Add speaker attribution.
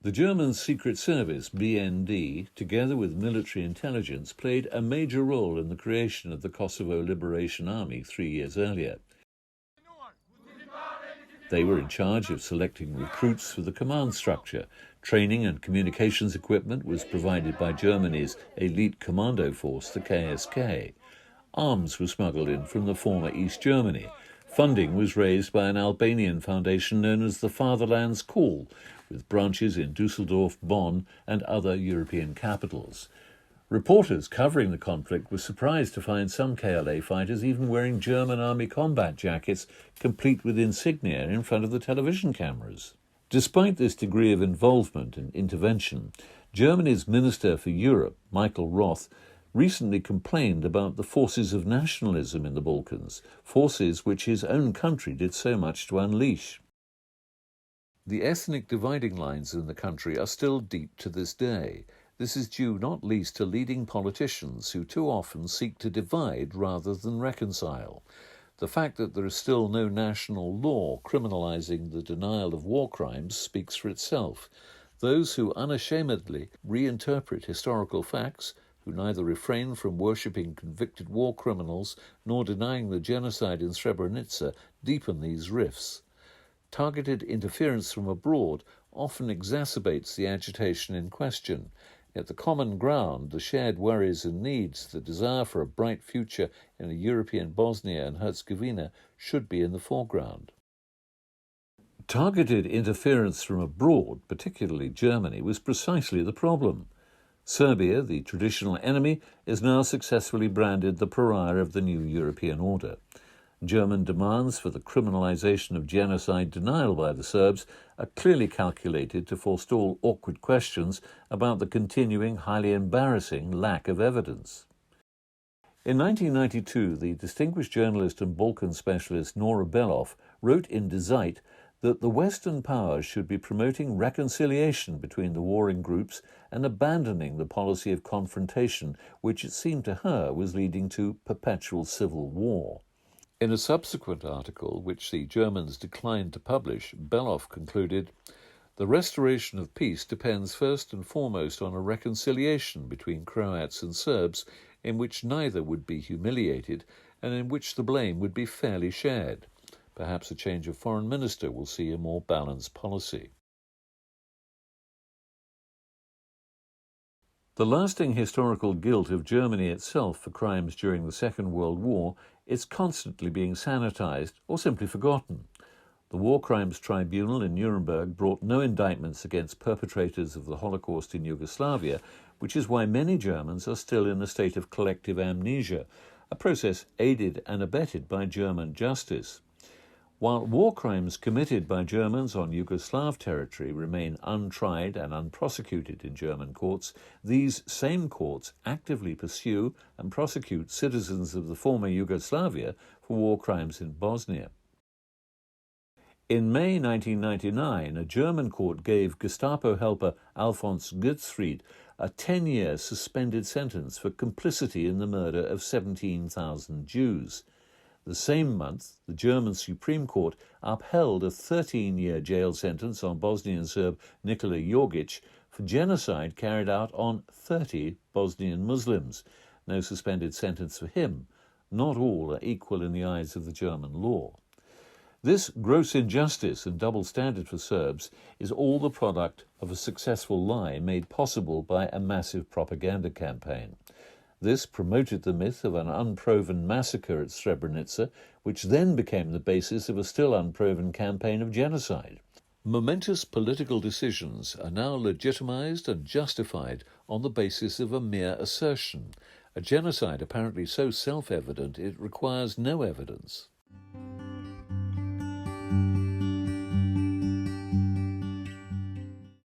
Speaker 1: The German Secret Service, BND, together with military intelligence, played a major role in the creation of the Kosovo Liberation Army 3 years earlier. They were in charge of selecting recruits for the command structure. Training and communications equipment was provided by Germany's elite commando force, the KSK. Arms were smuggled in from the former East Germany. Funding was raised by an Albanian foundation known as the Fatherland's Call, with branches in Dusseldorf, Bonn, and other European capitals. Reporters covering the conflict were surprised to find some KLA fighters even wearing German army combat jackets, complete with insignia, in front of the television cameras. Despite this degree of involvement and intervention, Germany's Minister for Europe, Michael Roth, recently complained about the forces of nationalism in the Balkans, forces which his own country did so much to unleash. The ethnic dividing lines in the country are still deep to this day. This is due not least to leading politicians who too often seek to divide rather than reconcile. The fact that there is still no national law criminalizing the denial of war crimes speaks for itself. Those who unashamedly reinterpret historical facts, who neither refrain from worshipping convicted war criminals nor denying the genocide in Srebrenica, deepen these rifts. Targeted interference from abroad often exacerbates the agitation in question. Yet the common ground, the shared worries and needs, the desire for a bright future in a European Bosnia and Herzegovina should be in the foreground. Targeted interference from abroad, particularly Germany, was precisely the problem. Serbia, the traditional enemy, is now successfully branded the pariah of the new European order. German demands for the criminalization of genocide denial by the Serbs are clearly calculated to forestall awkward questions about the continuing, highly embarrassing lack of evidence. In 1992, the distinguished journalist and Balkan specialist Nora Beloff wrote in Die Zeit that the Western powers should be promoting reconciliation between the warring groups and abandoning the policy of confrontation, which it seemed to her was leading to perpetual civil war. In a subsequent article, which the Germans declined to publish, Beloff concluded, "The restoration of peace depends first and foremost on a reconciliation between Croats and Serbs in which neither would be humiliated and in which the blame would be fairly shared. Perhaps a change of foreign minister will see a more balanced policy." The lasting historical guilt of Germany itself for crimes during the Second World War is constantly being sanitized or simply forgotten. The War Crimes Tribunal in Nuremberg brought no indictments against perpetrators of the Holocaust in Yugoslavia, which is why many Germans are still in a state of collective amnesia, a process aided and abetted by German justice. While war crimes committed by Germans on Yugoslav territory remain untried and unprosecuted in German courts, these same courts actively pursue and prosecute citizens of the former Yugoslavia for war crimes in Bosnia. In May 1999, a German court gave Gestapo helper Alfons Gutzfried a 10-year suspended sentence for complicity in the murder of 17,000 Jews. The same month, the German Supreme Court upheld a 13-year jail sentence on Bosnian Serb Nikola Jogic for genocide carried out on 30 Bosnian Muslims. No suspended sentence for him. Not all are equal in the eyes of the German law. This gross injustice and double standard for Serbs is all the product of a successful lie made possible by a massive propaganda campaign. This promoted the myth of an unproven massacre at Srebrenica, which then became the basis of a still unproven campaign of genocide. Momentous political decisions are now legitimized and justified on the basis of a mere assertion, a genocide apparently so self-evident it requires no evidence.